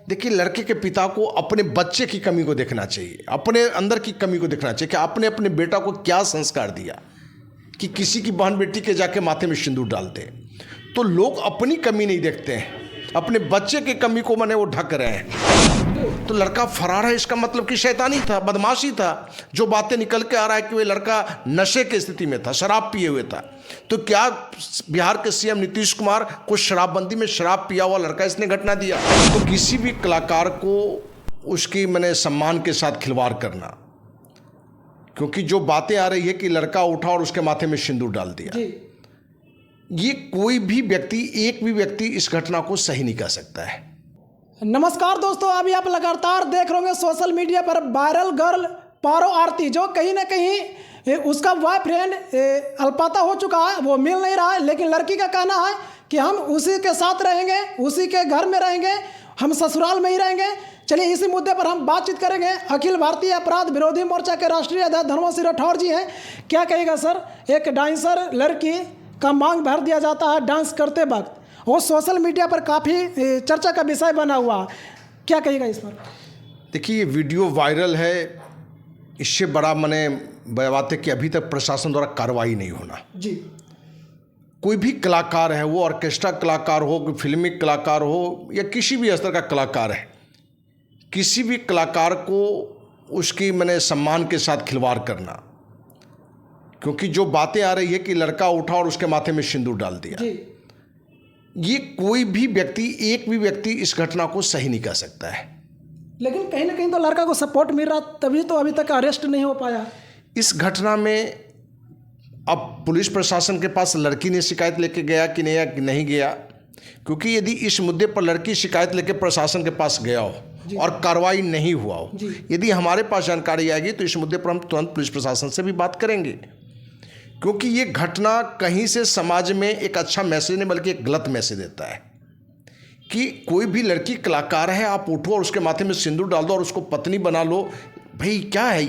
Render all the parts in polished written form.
देखिए, लड़के के पिता को अपने बच्चे की कमी को देखना चाहिए, अपने अंदर की कमी को देखना चाहिए कि आपने अपने बेटा को क्या संस्कार दिया कि किसी की बहन बेटी के जाके माथे में सिंदूर डालते। तो लोग अपनी कमी नहीं देखते हैं, अपने बच्चे की कमी को माने वो ढक रहे हैं। तो लड़का फरार है, इसका मतलब कि शैतानी था, बदमाशी था। जो बातें निकल के आ रहा है कि वो लड़का नशे की स्थिति में था, शराब पिए हुए था। तो क्या बिहार के सीएम नीतीश कुमार को शराबबंदी में शराब पिया हुआ लड़का इसने घटना दिया? तो किसी भी कलाकार को उसकी मैंने सम्मान के साथ खिलवाड़ करना, क्योंकि जो बातें आ रही है कि लड़का उठा और उसके माथे में सिंदूर डाल दिया, ये कोई भी व्यक्ति, एक भी व्यक्ति इस घटना को सही नहीं कह सकता है। नमस्कार दोस्तों, अभी आप लगातार देख रहे होंगे सोशल मीडिया पर वायरल गर्ल पारो आरती, जो कहीं ना कहीं उसका बॉयफ्रेंड अल्पाता हो चुका है, वो मिल नहीं रहा है। लेकिन लड़की का कहना है कि हम उसी के साथ रहेंगे, उसी के घर में रहेंगे, हम ससुराल में ही रहेंगे। चलिए इसी मुद्दे पर हम बातचीत करेंगे। अखिल भारतीय अपराध विरोधी मोर्चा के राष्ट्रीय अध्यक्ष धर्मो सिंह राठौर जी हैं। क्या कहेगा सर? एक डांसर लड़की का मांग भर दिया जाता है डांस करते वक्त, वो सोशल मीडिया पर काफ़ी चर्चा का विषय बना हुआ, क्या कहिएगा इस पर? देखिए, ये वीडियो वायरल है, इससे बड़ा मैंने बात है कि अभी तक प्रशासन द्वारा कार्रवाई नहीं होना जी। कोई भी कलाकार है, वो ऑर्केस्ट्रा कलाकार हो, कोई फिल्मी कलाकार हो या किसी भी स्तर का कलाकार है, किसी भी कलाकार को उसकी मैंने सम्मान के साथ खिलवाड़ करना, क्योंकि जो बातें आ रही है कि लड़का उठा और उसके माथे में सिंदूर डाल दिया, ये कोई भी व्यक्ति, एक भी व्यक्ति इस घटना को सही नहीं कह सकता है। लेकिन कहीं ना कहीं तो लड़का को सपोर्ट मिल रहा, तभी तो अभी तक अरेस्ट नहीं हो पाया। इस घटना में अब पुलिस प्रशासन के पास लड़की ने शिकायत लेके गया कि नहीं गया, क्योंकि यदि इस मुद्दे पर लड़की शिकायत लेके प्रशासन के पास गया हो और कार्रवाई नहीं हुआ हो, यदि हमारे पास जानकारी आएगी तो इस मुद्दे पर हम तुरंत पुलिस प्रशासन से भी बात करेंगे, क्योंकि ये घटना कहीं से समाज में एक अच्छा मैसेज नहीं बल्कि एक गलत मैसेज देता है कि कोई भी लड़की कलाकार है, आप उठो और उसके माथे में सिंदूर डाल दो और उसको पत्नी बना लो। भाई क्या है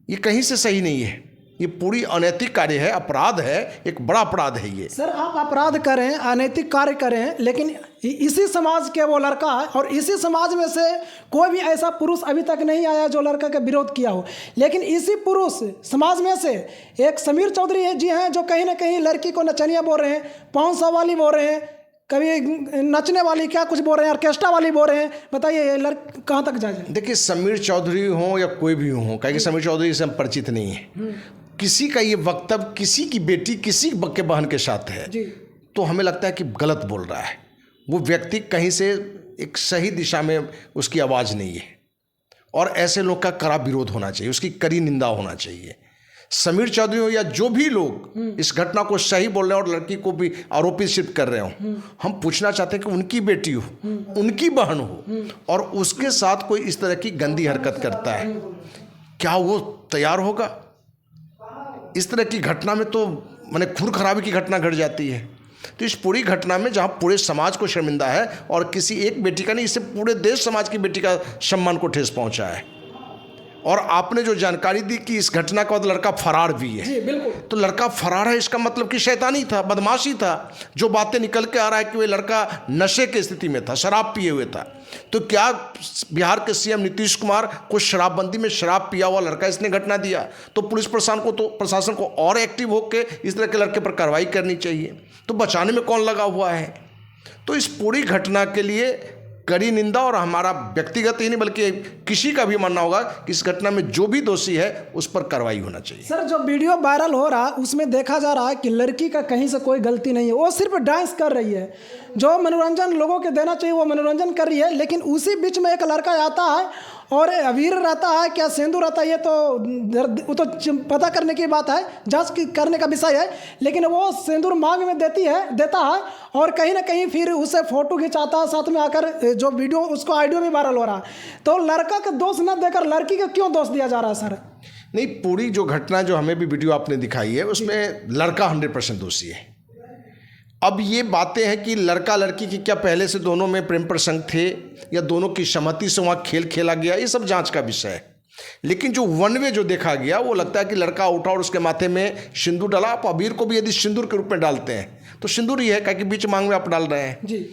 ये कहीं से सही नहीं है, ये पूरी अनैतिक कार्य है, अपराध है, एक बड़ा अपराध है ये। सर, आप अपराध करें, अनैतिक कार्य करें, लेकिन इसी समाज के वो लड़का है और इसी समाज में से कोई भी ऐसा पुरुष अभी तक नहीं आया जो लड़का का विरोध किया हो। लेकिन इसी पुरुष समाज में से एक समीर चौधरी जी हैं जो कहीं ना कहीं लड़की को नचनिया बोल रहे हैं, 500 वाली बोल रहे हैं, कभी नचने वाली क्या कुछ बोल रहे हैं, ऑर्केस्ट्रा वाली बोल रहे हैं। बताइए लड़का कहाँ तक जाए? देखिए, समीर चौधरी हो या कोई भी हो, कहीं समीर चौधरी से हम परिचित नहीं है, किसी का ये वक्तव्य किसी की बेटी किसी के बहन के साथ है तो हमें लगता है कि गलत बोल रहा है। वो व्यक्ति कहीं से एक सही दिशा में उसकी आवाज़ नहीं है और ऐसे लोग का कड़ा विरोध होना चाहिए, उसकी कड़ी निंदा होना चाहिए। समीर चौधरी हो या जो भी लोग इस घटना को सही बोल रहे हैं और लड़की को भी आरोपित सिद्ध कर रहे हो, हम पूछना चाहते हैं कि उनकी बेटी हो, उनकी बहन हो और उसके साथ कोई इस तरह की गंदी हरकत करता है, क्या वो तैयार होगा? इस तरह की घटना में तो माने खून खराबी की घटना घट जाती है। तो इस पूरी घटना में जहाँ पूरे समाज को शर्मिंदा है और किसी एक बेटी का नहीं, इससे पूरे देश समाज की बेटी का सम्मान को ठेस पहुँचा है। और आपने जो जानकारी दी कि इस घटना के बाद लड़का फरार भी है, जी बिल्कुल। तो लड़का फरार है, इसका मतलब कि शैतानी था, बदमाशी था। जो बातें निकल के आ रहा है कि वो लड़का नशे की स्थिति में था, शराब पिए हुए था। तो क्या बिहार के सीएम नीतीश कुमार को शराबबंदी में शराब पिया हुआ लड़का इसने घटना दिया? तो पुलिस प्रशासन को और एक्टिव होकर इस तरह के लड़के पर कार्रवाई करनी चाहिए। तो बचाने में कौन लगा हुआ है? तो इस पूरी घटना के लिए कड़ी निंदा, और हमारा व्यक्तिगत ही नहीं बल्कि किसी का भी मानना होगा कि इस घटना में जो भी दोषी है उस पर कार्रवाई होना चाहिए। सर, जो वीडियो वायरल हो रहा है उसमें देखा जा रहा है कि लड़की का कहीं से कोई गलती नहीं है, वो सिर्फ डांस कर रही है। जो मनोरंजन लोगों के देना चाहिए वो मनोरंजन कर रही है, लेकिन उसी बीच में एक लड़का आता है और अबीर रहता है, क्या सिंदूर रहता है, ये तो वो तो पता करने की बात है, जांच करने का विषय है। लेकिन वो सिंदूर मांग में देता है और कहीं ना कहीं फिर उसे फोटो खिंचाता है, साथ में आकर जो वीडियो उसको ऑडियो भी वायरल हो रहा है। तो लड़का का दोष न देकर लड़की का क्यों दोष दिया जा रहा है सर? नहीं, पूरी जो घटना जो हमें भी वीडियो आपने दिखाई है उसमें लड़का 100% दोषी है। अब ये बातें हैं कि लड़का लड़की की क्या पहले से दोनों में प्रेम प्रसंग थे या दोनों की सहमति से वहाँ खेल खेला गया, ये सब जांच का विषय है। लेकिन जो वन वे जो देखा गया वो लगता है कि लड़का उठा और उसके माथे में सिंदूर डाला। आप अबीर को भी यदि सिंदूर के रूप में डालते हैं तो सिंदूर ही है, क्या कि बीच मांग में आप डाल रहे हैं।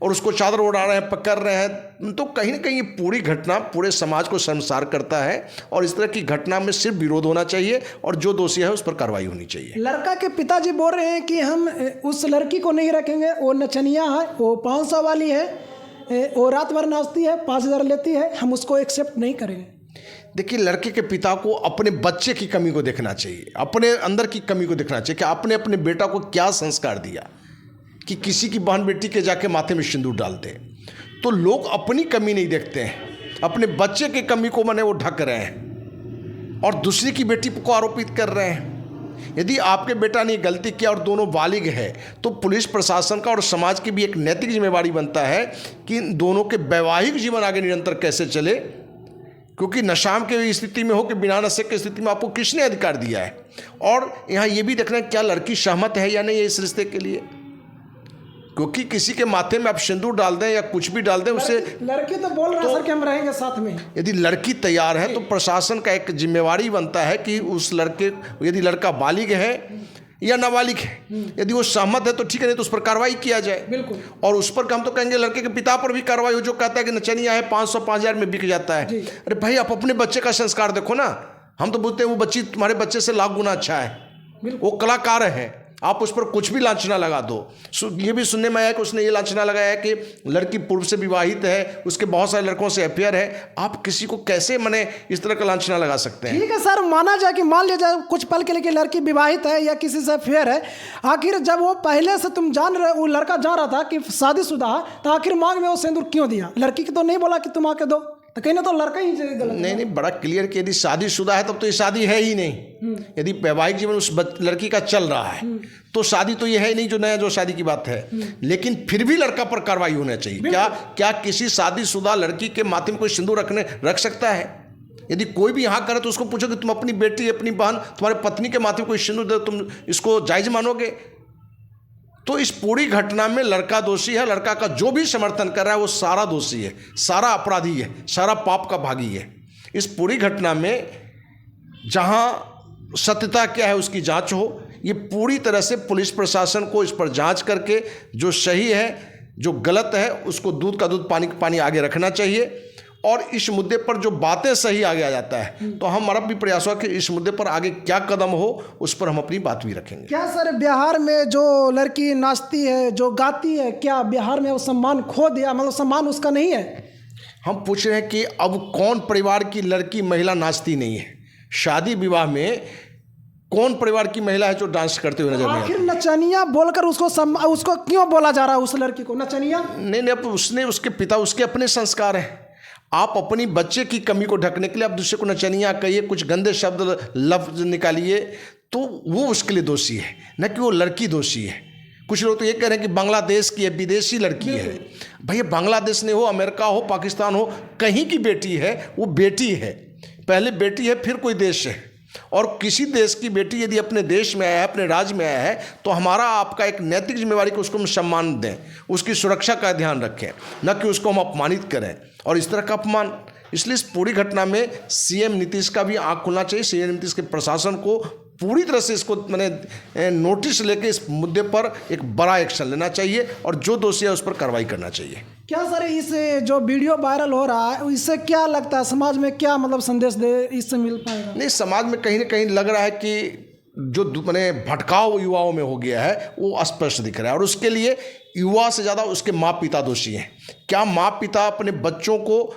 और उसको चादर उड़ा रहे हैं, पकड़ रहे हैं, तो कहीं ना कहीं ये पूरी घटना पूरे समाज को शर्मसार करता है। और इस तरह की घटना में सिर्फ विरोध होना चाहिए और जो दोषी है उस पर कार्रवाई होनी चाहिए। लड़का के पिताजी बोल रहे हैं कि हम उस लड़की को नहीं रखेंगे, वो नचनिया है, वो 500 वाली है, वो रात भर नाचती है, 5000 लेती है, हम उसको एक्सेप्ट नहीं करेंगे। देखिए, लड़के के पिता को अपने बच्चे की कमी को देखना चाहिए, अपने अंदर की कमी को देखना चाहिए कि आपने अपने बेटा को क्या संस्कार दिया कि किसी की बहन बेटी के जाके माथे में सिंदूर डालते। तो लोग अपनी कमी नहीं देखते हैं, अपने बच्चे की कमी को वो ढक रहे हैं और दूसरी की बेटी को आरोपित कर रहे हैं। यदि आपके बेटा ने गलती किया और दोनों बालिग है तो पुलिस प्रशासन का और समाज की भी एक नैतिक जिम्मेवारी बनता है कि इन दोनों के वैवाहिक जीवन आगे निरंतर कैसे चले, क्योंकि नशाम की स्थिति में हो कि बिना नशे की स्थिति में आपको किसने अधिकार दिया है। और यहाँ ये भी देखना है क्या लड़की सहमत है या नहीं है इस रिश्ते के लिए, क्योंकि किसी के माथे में आप सिंदूर डाल दें या कुछ भी डाल दें उससे लड़की तो बोल रहा है सर कि हम रहेंगे साथ में। यदि लड़की तैयार है तो प्रशासन का एक जिम्मेवारी बनता है कि उस लड़के, यदि लड़का बालिग है या नाबालिग है, यदि वो सहमत है तो ठीक है, नहीं तो उस पर कार्रवाई किया जाए। बिल्कुल। और उस पर हम तो कहेंगे लड़के के पिता पर भी कार्रवाई हो जो कहता है कि नचनिया है 500-5000 में बिक जाता है। अरे भाई, आप अपने बच्चे का संस्कार देखो ना। हम तो बोलते हैं वो बच्ची तुम्हारे बच्चे से लाख गुना अच्छा है, वो कलाकार है, आप उस पर कुछ भी लांछना लगा दो। ये भी सुनने में आया कि उसने ये लांछना लगाया है कि लड़की पूर्व से विवाहित है, उसके बहुत सारे लड़कों से अफेयर है। आप किसी को कैसे इस तरह का लांछना लगा सकते हैं? ठीक है सर, माना जाए कि मान लिया जाए कुछ पल के लिए कि लड़की विवाहित है या किसी से अफेयर है, आखिर जब वो पहले से तुम जान रहे, वो लड़का जान रहा था कि शादीशुदा है, तो आखिर मांग में वो सिंदूर क्यों दिया? लड़की की तो नहीं बोला कि तुम आके दो, तो कहीं ना तो लड़का ही गलत। नहीं, बड़ा क्लियर कि यदि शादीशुदा है तब तो ये शादी है ही नहीं। यदि वैवाहिक जीवन उस लड़की का चल रहा है तो शादी तो ये है ही नहीं, जो शादी की बात है। लेकिन फिर भी लड़का पर कार्रवाई होना चाहिए। क्या किसी शादीशुदा लड़की के माथे में कोई सिंदूर रख सकता है? यदि कोई भी यहाँ करे तो उसको पूछो कि तुम अपनी बेटी, अपनी बहन, तुम्हारे पत्नी के माथे में कोई सिंदूर दे, तुम इसको जायज मानोगे? तो इस पूरी घटना में लड़का दोषी है। लड़का का जो भी समर्थन कर रहा है वो सारा दोषी है, सारा अपराधी है, सारा पाप का भागी है। इस पूरी घटना में जहां सत्यता क्या है उसकी जांच हो, ये पूरी तरह से पुलिस प्रशासन को इस पर जांच करके जो सही है, जो गलत है, उसको दूध का दूध पानी का पानी आगे रखना चाहिए। और इस मुद्दे पर जो बातें सही आगे आ जाता है तो हमारा भी प्रयास हो कि इस मुद्दे पर आगे क्या कदम हो उस पर हम अपनी बात भी रखेंगे। क्या सर बिहार में जो लड़की नाचती है, जो गाती है, क्या बिहार में वो सम्मान खो दिया, मतलब सम्मान उसका नहीं है? हम पूछ रहे हैं कि अब कौन परिवार की लड़की महिला नाचती नहीं है? शादी विवाह में कौन परिवार की महिला है जो डांस करते हुए नजर नहीं आती? आखिर नचनिया बोलकर उसको क्यों बोला जा रहा है? उस लड़की को नचनिया नहीं, अब उसने, उसके पिता, उसके अपने संस्कार हैं। आप अपनी बच्चे की कमी को ढकने के लिए आप दूसरे को नचनिया कहिए, कुछ गंदे शब्द लफ्ज निकालिए, तो वो उसके लिए दोषी है, न कि वो लड़की दोषी है। कुछ लोग तो ये कह रहे हैं कि बांग्लादेश की है, विदेशी लड़की है। भैया, बांग्लादेश ने हो, अमेरिका हो, पाकिस्तान हो, कहीं की बेटी है, वो बेटी है। पहले बेटी है फिर कोई देश है। और किसी देश की बेटी यदि अपने देश में आया है, अपने राज्य में आया है, तो हमारा आपका एक नैतिक जिम्मेवारी कि उसको हम सम्मान दें, उसकी सुरक्षा का ध्यान रखें, न कि उसको हम अपमानित करें और इस तरह का अपमान। इसलिए इस पूरी घटना में सीएम नीतीश का भी आंख खुलना चाहिए। सीएम नीतीश के प्रशासन को पूरी तरह से इसको नोटिस लेके इस मुद्दे पर एक बड़ा एक्शन लेना चाहिए और जो दोषी है उस पर कार्रवाई करना चाहिए। क्या सर इस जो वीडियो वायरल हो रहा है इससे क्या लगता है, समाज में क्या संदेश दे इससे मिल पाएगा? नहीं, समाज में कहीं ना कहीं लग रहा है कि जो भटकाव युवाओं में हो गया है वो स्पष्ट दिख रहा है। और उसके लिए युवा से ज़्यादा उसके माँ पिता दोषी हैं। क्या माँ पिता अपने बच्चों को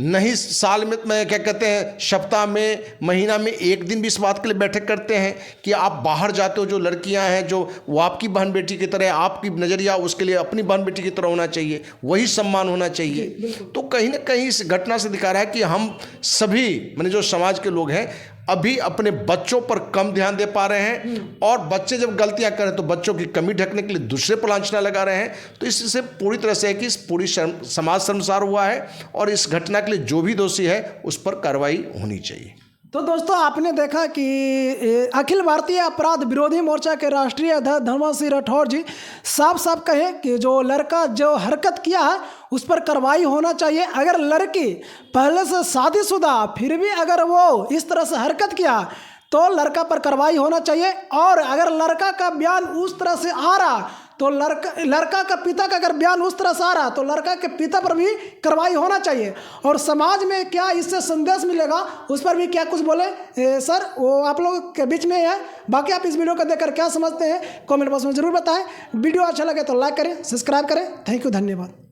नहीं साल में क्या कहते हैं, सप्ताह में, महीना में एक दिन भी इस बात के लिए बैठक करते हैं कि आप बाहर जाते हो, जो लड़कियां हैं जो वो आपकी बहन बेटी की तरह, आपकी नज़रिया उसके लिए अपनी बहन बेटी की तरह होना चाहिए, वही सम्मान होना चाहिए। तो कहीं ना कहीं इस घटना से दिखा रहा है कि हम सभी जो समाज के लोग हैं अभी अपने बच्चों पर कम ध्यान दे पा रहे हैं और बच्चे जब गलतियां करें तो बच्चों की कमी ढकने के लिए दूसरे पर लांछना लगा रहे हैं। तो इससे पूरी तरह से है कि इस पूरी समाज शर्मसार हुआ है और इस घटना के लिए जो भी दोषी है उस पर कार्रवाई होनी चाहिए। तो दोस्तों, आपने देखा कि अखिल भारतीय अपराध विरोधी मोर्चा के राष्ट्रीय अध्यक्ष धर्मेंद्र सिंह राठौर जी साफ साफ कहे कि जो लड़का जो हरकत किया है उस पर कार्रवाई होना चाहिए। अगर लड़की पहले से शादीशुदा फिर भी अगर वो इस तरह से हरकत किया तो लड़का पर कार्रवाई होना चाहिए। और अगर लड़का का बयान उस तरह से आ रहा तो लड़का का पिता का अगर बयान उस तरह से आ रहा तो लड़का के पिता पर भी कार्रवाई होना चाहिए। और समाज में क्या इससे संदेश मिलेगा उस पर भी क्या कुछ बोले सर, वो आप लोगों के बीच में है। बाकी आप इस वीडियो को देखकर क्या समझते हैं कमेंट बॉक्स में जरूर बताएं। वीडियो अच्छा लगे तो लाइक करें, सब्सक्राइब करें। थैंक यू, धन्यवाद।